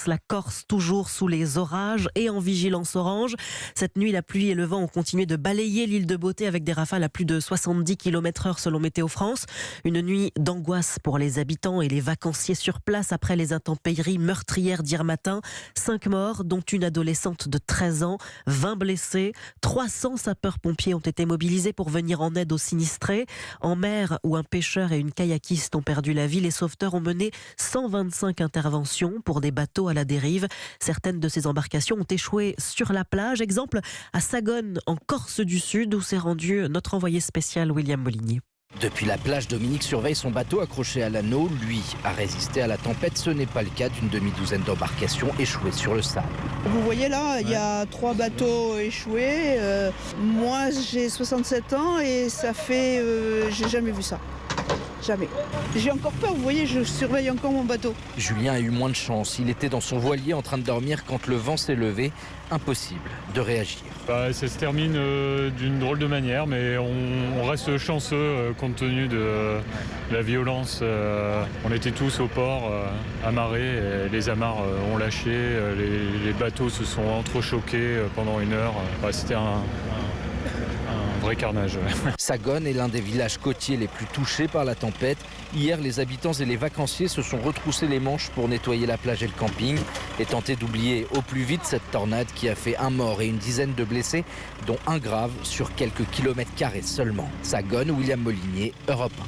La Corse toujours sous les orages et en vigilance orange. Cette nuit, la pluie et le vent ont continué de balayer l'île de Beauté avec des rafales à plus de 70 km/h selon Météo France. Une nuit d'angoisse pour les habitants et les vacanciers sur place après les intempéries meurtrières d'hier matin. 5 morts, dont une adolescente de 13 ans, 20 blessés. 300 sapeurs-pompiers ont été mobilisés pour venir en aide aux sinistrés. En mer, où un pêcheur et une kayakiste ont perdu la vie, les sauveteurs ont mené 125 interventions pour des bateaux à la dérive. Certaines de ces embarcations ont échoué sur la plage. Exemple à Sagone, en Corse du Sud, où s'est rendu notre envoyé spécial William Molinier. Depuis la plage, Dominique surveille son bateau accroché à l'anneau. Lui a résisté à la tempête. Ce n'est pas le cas d'une demi-douzaine d'embarcations échouées sur le sable. Vous voyez là, il y a 3 bateaux échoués. Moi, j'ai 67 ans et ça fait... j'ai jamais vu ça. Jamais. J'ai encore peur, vous voyez, je surveille encore mon bateau. Julien a eu moins de chance. Il était dans son voilier en train de dormir quand le vent s'est levé. Impossible de réagir. Ça se termine d'une drôle de manière, mais on reste chanceux compte tenu de la violence. On était tous au port, amarrés, et les amarres ont lâché, les bateaux se sont entrechoqués pendant 1 heure. C'était un vrai carnage. Sagone est l'un des villages côtiers les plus touchés par la tempête. Hier, les habitants et les vacanciers se sont retroussés les manches pour nettoyer la plage et le camping et tenter d'oublier au plus vite cette tornade qui a fait 1 mort et une dizaine de blessés, dont 1 grave sur quelques kilomètres carrés seulement. Sagone, William Molinier, Europe 1.